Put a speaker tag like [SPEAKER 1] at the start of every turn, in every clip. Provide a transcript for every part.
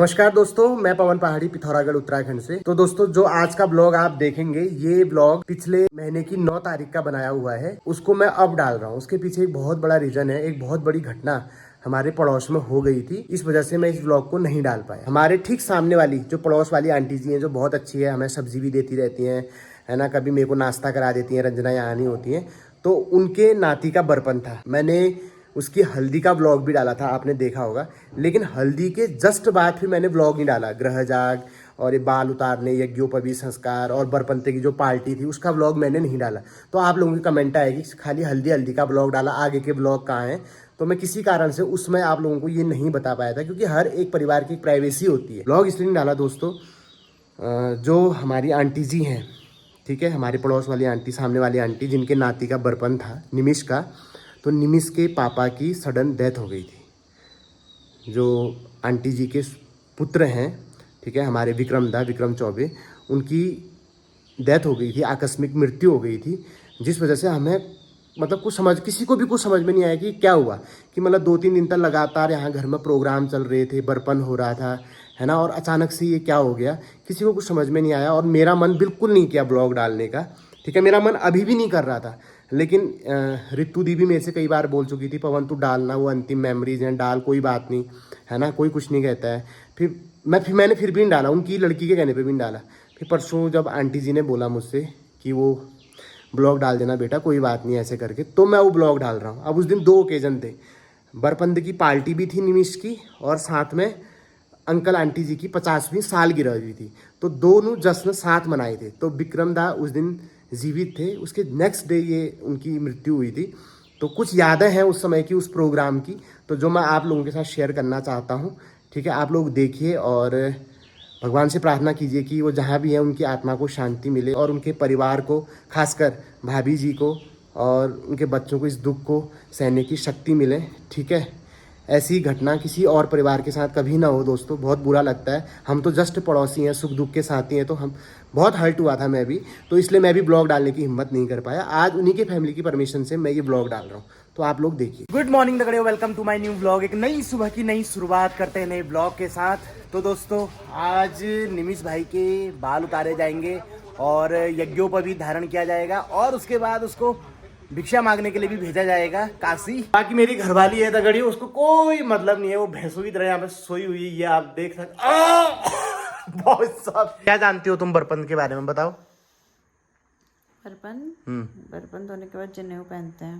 [SPEAKER 1] नमस्कार दोस्तों, मैं पवन पहाड़ी पिथौरागढ़ उत्तराखंड से। तो दोस्तों, जो आज का ब्लॉग आप देखेंगे, ये ब्लॉग पिछले महीने की 9 तारीख का बनाया हुआ है। उसको मैं अब डाल रहा हूँ। उसके पीछे एक बहुत बड़ा रीजन है। एक बहुत बड़ी घटना हमारे पड़ोस में हो गई थी, इस वजह से मैं इस ब्लॉग को नहीं डाल पाया। हमारे ठीक सामने वाली जो पड़ोस वाली आंटी जी हैं, जो बहुत अच्छी है, हमें सब्जी भी देती रहती हैं, है ना, कभी मेरे को नाश्ता करा देती हैं, रंजना यहाँ नहीं होती हैं। तो उनके नाती का बरपन था। मैंने उसकी हल्दी का ब्लॉग भी डाला था, आपने देखा होगा। लेकिन हल्दी के जस्ट बाद फिर मैंने ब्लॉग नहीं डाला। ग्रह जाग और ये बाल उतारने, यज्ञोपवीत संस्कार और बरपनते की जो पार्टी थी, उसका ब्लॉग मैंने नहीं डाला। तो आप लोगों की कमेंट आएगी खाली हल्दी हल्दी का ब्लॉग डाला, आगे के ब्लॉग कहाँ हैं। तो मैं किसी कारण से उसमें आप लोगों को ये नहीं बता पाया था, क्योंकि हर एक परिवार की एक प्राइवेसी होती है। ब्लॉग इसलिए नहीं डाला दोस्तों, जो हमारी आंटी जी हैं, ठीक है, हमारे पड़ोस वाली आंटी, सामने वाली आंटी, जिनके नाती का बरपन था, निमिष का। तो निमिष के पापा की सडन डेथ हो गई थी। जो आंटी जी के पुत्र हैं, ठीक है, हमारे विक्रम चौबे, उनकी डेथ हो गई थी, आकस्मिक मृत्यु हो गई थी। जिस वजह से हमें मतलब किसी को भी कुछ समझ में नहीं आया कि क्या हुआ। कि मतलब 2-3 दिन तक लगातार यहाँ घर में प्रोग्राम चल रहे थे, बरपन हो रहा था, है ना, और अचानक से ये क्या हो गया, किसी को कुछ समझ में नहीं आया। और मेरा मन बिल्कुल नहीं किया ब्लॉग डालने का, ठीक है, मेरा मन अभी भी नहीं कर रहा था। लेकिन ऋतु दी भी मेरे से कई बार बोल चुकी थी, पवन तू डालना, वो अंतिम मेमोरीज हैं, डाल, कोई बात नहीं, है ना, कोई कुछ नहीं कहता है। मैंने फिर भी नहीं डाला, उनकी लड़की के कहने पे भी नहीं डाला। फिर परसों जब आंटी जी ने बोला मुझसे कि वो ब्लॉग डाल देना बेटा, कोई बात नहीं, ऐसे करके, तो मैं वो ब्लॉग डाल रहा हूँ। अब उस दिन 2 ओकेजन थे। बरपंद की पार्टी भी थी निमिष की, और साथ में अंकल आंटी जी की 50वीं सालगिरह भी थी। तो दोनों जश्न साथ मनाए थे। तो विक्रम दा उस दिन जीवित थे, उसके नेक्स्ट डे ये उनकी मृत्यु हुई थी। तो कुछ यादें हैं उस समय की, उस प्रोग्राम की, तो जो मैं आप लोगों के साथ शेयर करना चाहता हूँ। ठीक है, आप लोग देखिए और भगवान से प्रार्थना कीजिए कि वो जहाँ भी है, उनकी आत्मा को शांति मिले, और उनके परिवार को, खासकर भाभी जी को और उनके बच्चों को, इस दुख को सहने की शक्ति मिले। ठीक है, ऐसी घटना किसी और परिवार के साथ कभी ना हो दोस्तों, बहुत बुरा लगता है। हम तो जस्ट पड़ोसी हैं, सुख दुख के साथी हैं, तो हम बहुत हर्ट हुआ था मैं भी, तो इसलिए मैं भी ब्लॉग डालने की हिम्मत नहीं कर पाया। आज उन्हीं के फैमिली की परमिशन से मैं ये ब्लॉग डाल रहा हूँ, तो आप लोग देखिए। गुड मॉर्निंग दगड़ियों, welcome to my new blog. एक नई सुबह की नई शुरुआत करते हैं नए ब्लॉग के साथ। तो दोस्तों, आज निमिष भाई के बाल उतारे जाएंगे और यज्ञोपवीत धारण किया जाएगा, और उसके बाद उसको भिक्षा मांगने के लिए भी भेजा जाएगा काशी। बाकी मेरी घरवाली है दगड़ी, उसको कोई मतलब नहीं है, वो भैंसों की तरह यहाँ पे सोई हुई है, ये आप देख सकते। बहुत साफ। क्या जानती हो तुम बरपन के बारे में, बताओ।
[SPEAKER 2] बरपन धोने के बाद जनेऊ पहनते हैं,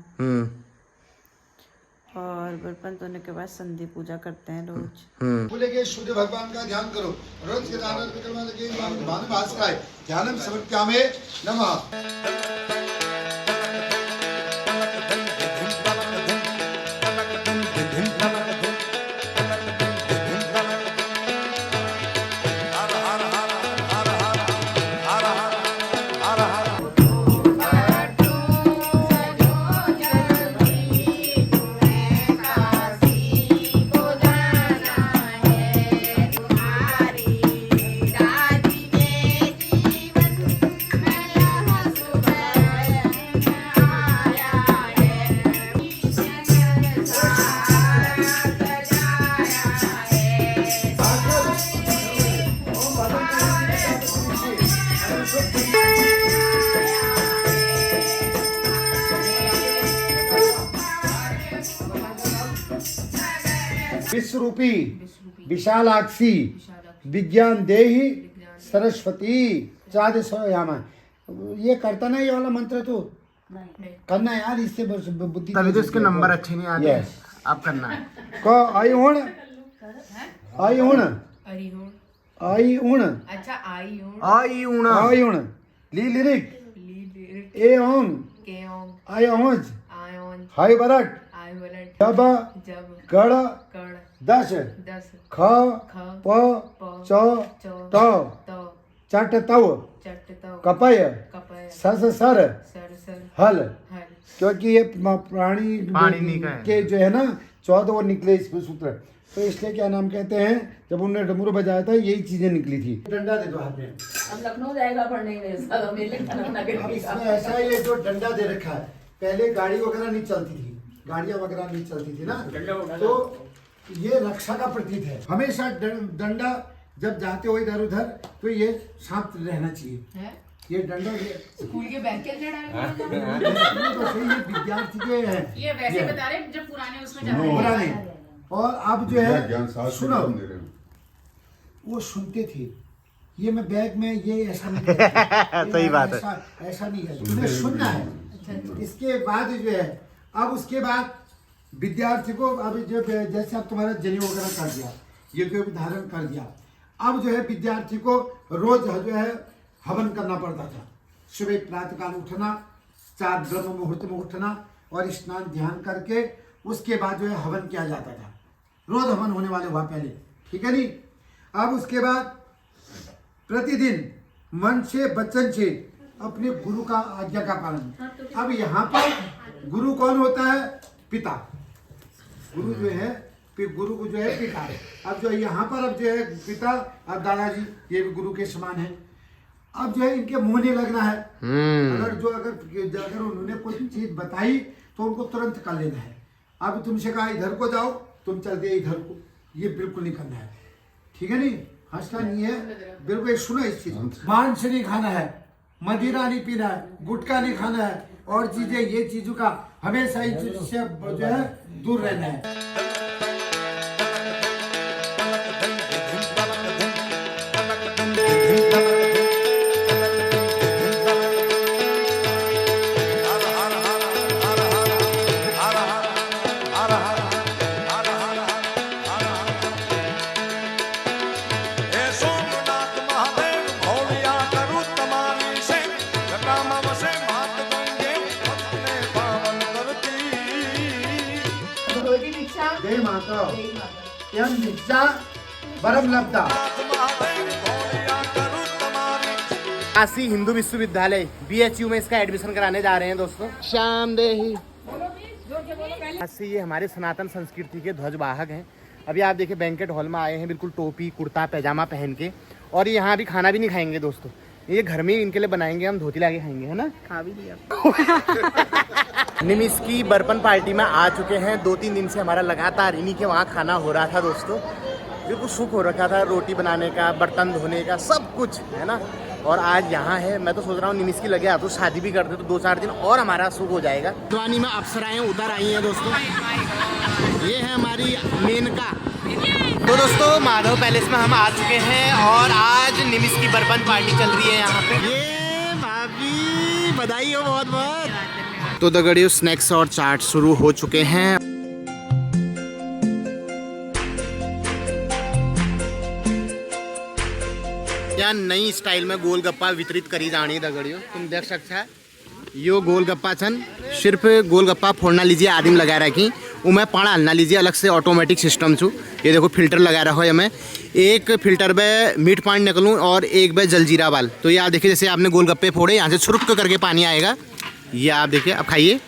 [SPEAKER 2] और बर्तन धोने के बाद संधि पूजा करते हैं रोज।
[SPEAKER 3] बोले के सूर्य भगवान का ध्यान करो, रोज के ध्यानम समर्प्यामे नमः। विश्वरूपी विशालाक्षी विज्ञान देही सरस्वती चादयामा। ये करता ना, ये वाला मंत्र तो करना यार, इससे बुद्धि।
[SPEAKER 1] तभी तो इसके नंबर अच्छे नहीं आते। yes. आप करना है
[SPEAKER 3] को आई हुण
[SPEAKER 2] अच्छा,
[SPEAKER 3] आई हुण ली लिरिक ए ओंग आई ओंज हाई बरट जब गड़ दश ख प च त चट तव कपय सस सर हल। क्योंकि ये प्राणी के जो है ना 14 वो निकले इसमें सूत्र, तो इसलिए क्या नाम कहते हैं, जब उन्होंने डमरू बजाया था यही चीजें निकली थी। डंडा दे दो हाथ में।
[SPEAKER 2] अब लखनऊ जाएगा पढ़ने में,
[SPEAKER 3] ऐसा ये जो डंडा दे रखा है, पहले गाड़ी वगैरह नहीं चलती थी, गाड़ियां वगैरह नहीं चलती थी ना, तो ये रक्षा का प्रतीक है। हमेशा डंडा जब जाते हो इधर उधर तो ये शांत रहना चाहिए है? ये डंडा
[SPEAKER 4] स्कूल के बैग के अंदर डाल
[SPEAKER 3] तो सही, ये विद्यार्थी के हैं।
[SPEAKER 4] ये वैसे बता रहे जब पुराने उसमें जाते हैं।
[SPEAKER 3] पुराने और अब जो है सुनो, वो सुनते थे। ये मैं बैग में ये ऐसा नहीं
[SPEAKER 1] सही बात है,
[SPEAKER 3] ऐसा नहीं है, तुम्हें सुनना है। इसके बाद जो है अब उसके बाद विद्यार्थी को अब जो जैसे अब तुम्हारा जनेऊ वगैरह कर दिया, ये कोई धारण कर दिया, अब जो है विद्यार्थी को रोज जो है हवन करना पड़ता था। सुबह प्रातःकाल उठना, 4 ब्रह्म मुहूर्त में उठना और स्नान ध्यान करके उसके बाद जो है हवन किया जाता था। रोज हवन होने वाले हुआ पहले, ठीक है नहीं। अब उसके बाद प्रतिदिन मन से वचन से अपने गुरु का आज्ञा का पालन। अब यहाँ पर गुरु कौन होता है? पिता। गुरु जो है गुरु को जो है पिता। अब जो यहाँ पर अब जो है पिता और दादाजी ये भी गुरु के समान है। अब जो है इनके मुंह नहीं लगना है। अगर उन्होंने कोई चीज बताई तो उनको तुरंत कर लेना है। अब तुमसे कहा इधर को जाओ, तुम चल दिए इधर को, ये बिल्कुल नहीं करना है, ठीक है नहीं, हंसना नहीं है, बिल्कुल सुनो इस चीज। मांस नहीं खाना है, मदिरा नहीं पीना है, गुटखा नहीं खाना है और चीजें ये चीजों का हमेशा इन चीजों से जो है दूर रहना है। जय माता यम दीक्षा परम लब्धा।
[SPEAKER 1] काशी हिंदू विश्वविद्यालय BHU में इसका एडमिशन कराने जा रहे हैं दोस्तों। श्याम देही। काशी ये हमारे सनातन संस्कृति के ध्वजवाहक हैं। अभी आप देखिए बैंकेट हॉल में आए हैं बिल्कुल टोपी कुर्ता पैजामा पहन के, और ये यहाँ भी खाना भी नहीं खाएंगे दोस्तों, ये घर में इनके लिए बनाएंगे, हम धोती लाके खाएंगे, है ना।
[SPEAKER 2] खा भी लिया।
[SPEAKER 1] निमिष की बर्पण पार्टी में आ चुके हैं। 2-3 दिन से हमारा लगातार इन्हीं के वहाँ खाना हो रहा था दोस्तों। बिल्कुल सुख हो रखा था, रोटी बनाने का, बर्तन धोने का, सब कुछ है ना। और आज यहाँ है, मैं तो सोच रहा हूँ निमिष की लगे आ तो शादी भी कर दे तो 2-4 दिन और हमारा सुख हो जाएगा। जवानी में अप्सराएं उतर आई हैं दोस्तों। ये है हमारी मेनका। तो दोस्तों माधव पैलेस में हम आ चुके हैं और आज निमिष की बर्पण पार्टी चल रही है यहाँ पे। ये भाभी बधाई हो बहुत बहुत। तो दगड़ियों स्नैक्स और चाट शुरू हो चुके हैं। या नई स्टाइल में गोलगप्पा वितरित करी जानी है दगड़ियों, तुम देख सकते हैं। यो गोलगप्पा छन, सिर्फ गोलगप्पा फोड़ना लीजिए आदिम लगा रखी उमें पाना हलना लीजिए, अलग से ऑटोमेटिक सिस्टम छू। ये देखो फिल्टर लगा रखा है, मैं एक फिल्टर में मीठ पानी निकलूँ और एक में जलजीरा वाल। तो ये आप देखिए जैसे आपने गोलगप्पे फोड़े, यहाँ से छुरुक करके पानी आएगा। ये आप देखिए, अब खाइए।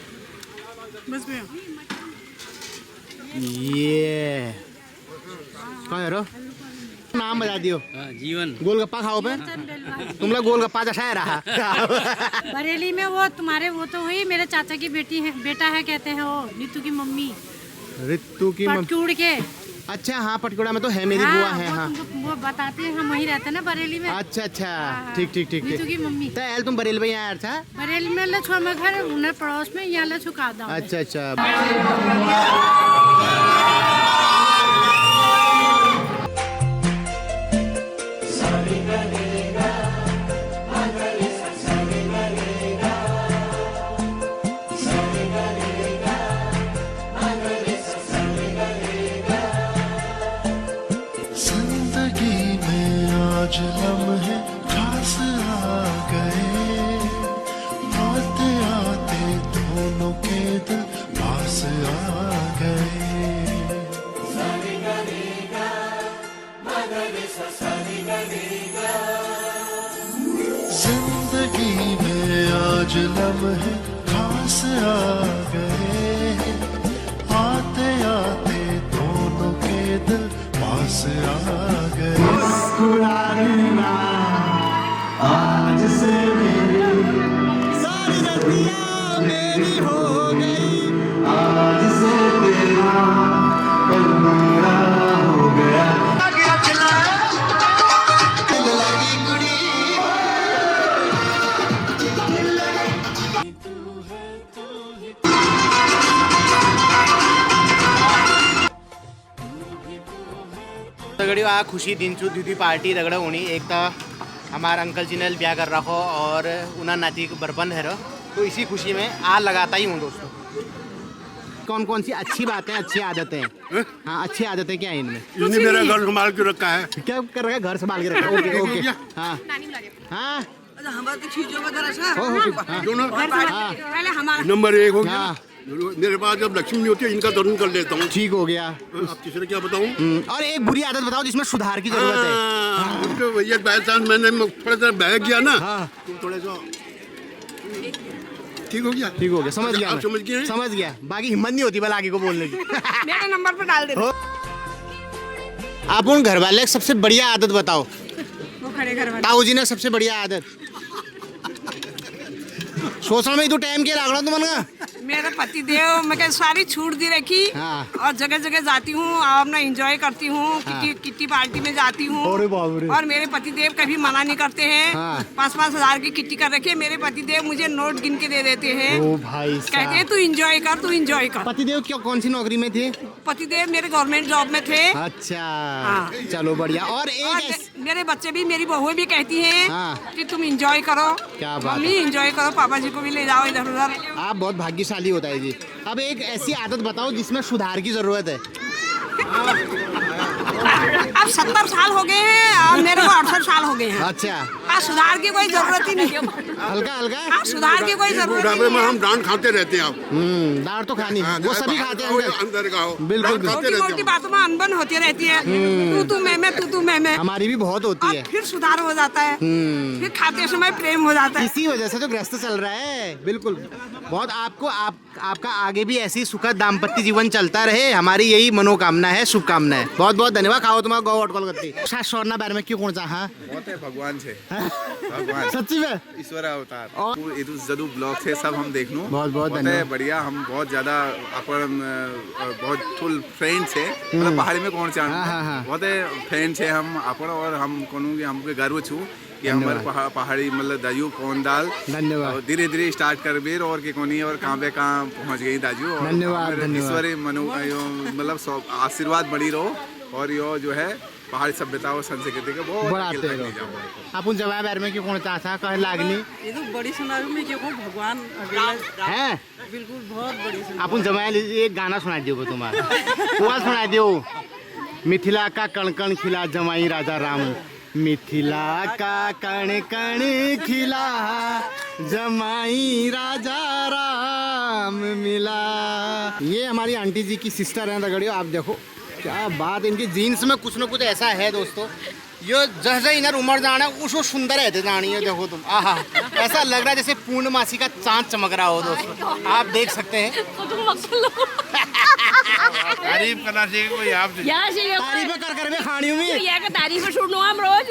[SPEAKER 1] ये कौन है? नाम बता दियो। जीवन। गोलगप्पा खाओ पे तुम लोग गोलगप्पा जैसा है रहा।
[SPEAKER 5] बरेली में वो तुम्हारे वो तो हुई मेरे चाचा की बेटी है, बेटा है कहते हैं वो रितु की मम्मी।
[SPEAKER 1] रितु की
[SPEAKER 5] पटकूड़ के।
[SPEAKER 1] अच्छा हाँ, पटकुड़ा में तो है मेरी बुआ है। हाँ
[SPEAKER 5] वो बताते हैं, हम वहीं रहते हैं ना बरेली में।
[SPEAKER 1] अच्छा अच्छा, ठीक ठीक ठीक।
[SPEAKER 5] रितु की मम्मी।
[SPEAKER 1] तो एल तुम बरेली में यार था?
[SPEAKER 5] बरेली में लछुआ में घर उन्हें पड़ोस में यहाँ लछुका दो।
[SPEAKER 1] अच्छा अच्छा।
[SPEAKER 6] आज लम्हे खास आ गए, आते आते दोनों के दिल पास आ गए। जिंदगी में आज लम्हे खास आ गए, आते आते दोनों के दिल पास आ गए। आज से मेरी सारी रतियां मेरी हो गई, आज से तेरा कल मेरा
[SPEAKER 1] दगड़ियों आ खुशी दिन चू दीदी पार्टी दगड़ होनी एक तो हमारा अंकल जी ने ब्याह कर रखो और उन्हें नाती बरपन है तो इसी खुशी में आ लगाता ही हूँ दोस्तों। कौन कौन सी अच्छी बातें अच्छी आदतें हाँ अच्छी आदतें क्या है इनमें?
[SPEAKER 7] इन्होंने मेरा घर संभाल के रखा है।
[SPEAKER 1] क्या कर रखा है? घर संभाल के रखा है। ओके ओके हाँ हाँ
[SPEAKER 7] नंबर 1 हो गया।
[SPEAKER 1] हाँ
[SPEAKER 7] मेरे पास जब लक्ष्मी नहीं होती है इनका दर्शन कर लेता हूँ।
[SPEAKER 1] ठीक हो गया।
[SPEAKER 7] अब तीसरा क्या बताऊँ?
[SPEAKER 1] और एक बुरी आदत बताओ जिसमें सुधार की जरूरत है।
[SPEAKER 7] तो भैया बाय चांस मैंने थोड़ा सा बह गया ना
[SPEAKER 1] हाँ
[SPEAKER 7] तो थोड़ा सा ठीक हो गया।
[SPEAKER 1] ठीक हो गया समझ गया
[SPEAKER 7] आप
[SPEAKER 1] मैं।
[SPEAKER 7] समझ गए?
[SPEAKER 1] समझ गया बाकी हिम्मत नहीं होती बल आगे को बोलने की।
[SPEAKER 2] मेरे नंबर पर डाल दे।
[SPEAKER 1] आप उन घर वाले की सबसे बढ़िया आदत बताओ।
[SPEAKER 2] वो खड़े घर वाले।
[SPEAKER 1] ताऊ जी ने सबसे बढ़िया आदत सोचने में ही तो टाइम के लागड़ा तुम का
[SPEAKER 2] मेरा पति देव मैं सारी छूट दी रखी
[SPEAKER 1] हाँ।
[SPEAKER 2] और जगह जगह जाती हूँ और अपना एंजॉय करती हूँ किट्टी पार्टी में जाती हूँ और मेरे पति देव कभी मना नहीं करते हैं।
[SPEAKER 1] हाँ।
[SPEAKER 2] 5-5 हजार की किट्टी कर रखी है। मेरे पति देव मुझे नोट गिन के दे देते हैं।
[SPEAKER 1] ओ भाई
[SPEAKER 2] कहते हैं तू एंजॉय कर तू एंजॉय कर।
[SPEAKER 1] पतिदेव क्यों कौन सी नौकरी में थे?
[SPEAKER 2] पतिदेव मेरे गवर्नमेंट जॉब में थे।
[SPEAKER 1] अच्छा
[SPEAKER 2] हाँ।
[SPEAKER 1] चलो बढ़िया। और
[SPEAKER 2] और
[SPEAKER 1] एक
[SPEAKER 2] मेरे बच्चे भी मेरी बहुएं भी कहती हैं
[SPEAKER 1] हाँ।
[SPEAKER 2] कि तुम एंजॉय करो।
[SPEAKER 1] क्या बात
[SPEAKER 2] मम्मी एंजॉय करो पापा जी को भी ले जाओ इधर उधर।
[SPEAKER 1] आप बहुत भाग्यशाली होता है जी। अब एक ऐसी आदत बताओ जिसमें सुधार की जरूरत है।
[SPEAKER 2] अब 70 साल हो गए हैं और मेरे को 68 साल हो गए हैं।
[SPEAKER 1] अच्छा
[SPEAKER 2] आज सुधार की कोई जरूरत ही नहीं।
[SPEAKER 1] हल्का हल्का
[SPEAKER 2] आज सुधार की कोई जरूरत
[SPEAKER 7] बुढ़ापे
[SPEAKER 2] नहीं
[SPEAKER 7] में
[SPEAKER 2] है।
[SPEAKER 7] हम डांट खाते रहते हैं। आप
[SPEAKER 1] दाल तो खानी वो सभी खाते हैं अंदर।
[SPEAKER 7] अंदर का हो
[SPEAKER 1] बिल्कुल,
[SPEAKER 7] डांट खाते
[SPEAKER 2] छोटी
[SPEAKER 7] रहते
[SPEAKER 2] मोटी
[SPEAKER 7] हैं।
[SPEAKER 2] बातों में अनबन होती रहती है। तू मैं
[SPEAKER 1] हमारी भी बहुत होती
[SPEAKER 2] और
[SPEAKER 1] है।
[SPEAKER 2] फिर सुधार हो जाता है। फिर खाते समय प्रेम हो जाता है।
[SPEAKER 1] इसी वजह से तो गृहस्थ चल रहा है। बिल्कुल बहुत आपको आपका आगे भी ऐसी सुखद दाम्पत्य जीवन चलता रहे हमारी यही मनोकामना है शुभकामना है। बहुत बहुत धन्यवाद। खाओ तुम्हारा गौ अटकल करती शोरना बारे में क्यों कौन सा हाँ
[SPEAKER 8] भगवान છે भगवान
[SPEAKER 1] सच्ची में
[SPEAKER 8] ईश्वर अवतार ये तो जदू ब्लॉग से सब हम देख लूं
[SPEAKER 1] बहुत बहुत
[SPEAKER 8] है
[SPEAKER 1] धन्यवाद।
[SPEAKER 8] बढ़िया। हम बहुत ज्यादा अपन बहुत फुल फ्रेंड्स है मतलब पहाड़ी में कौन चा
[SPEAKER 1] हाँ।
[SPEAKER 8] बहुत फ्रेंड्स है हम अपन और हम कोनू कि हमके गर्व छू कि हमारे पहाड़ी मतलब दाजू कौन दाल
[SPEAKER 1] धन्यवाद।
[SPEAKER 8] धीरे धीरे स्टार्ट कर बेर और के कोनी और कहाँ पे कहाँ पहुँच गई दाजू। और
[SPEAKER 1] धन्यवाद,
[SPEAKER 8] हमारे
[SPEAKER 1] धन्यवाद।
[SPEAKER 8] ईश्वरी मनो मतलब आशीर्वाद बनी रहो और यो जो है पहाड़ी सभ्यता और संस्कृति का बहुत
[SPEAKER 1] बढ़ाते
[SPEAKER 8] आगे तक
[SPEAKER 1] रहो।
[SPEAKER 8] ले जाओ।
[SPEAKER 1] आप उन जवाब बारे में क्यों कौन सा था कह लागनी
[SPEAKER 2] ये तो बड़ी सुनाई में जो भगवान
[SPEAKER 1] है
[SPEAKER 2] बिल्कुल बहुत बड़ी सुनाई।
[SPEAKER 1] आप उन जमाए एक गाना सुना दियो तुम्हारा वो सुना दियो। मिथिला का कण कण खिला जमाई राजा राम मिथिला का कण कण खिला जमाई राजा राम मिला। ये हमारी आंटी जी की सिस्टर है रगड़ियो। आप देखो क्या बात इनकी जीन्स में कुछ न कुछ ऐसा है दोस्तों। यो जैसे इधर उमर जाना उसको सुंदर रहते जानी है। देखो तुम आहा ऐसा लग रहा है जैसे पूर्णमासी का चांद चमक रहा हो दोस्तों। आप देख सकते हैं।
[SPEAKER 8] तारीफ करना चाहिए कोई आप
[SPEAKER 1] तारीफ कर कर में खानी हुई
[SPEAKER 4] तारीफ छोड़ लो हम रोज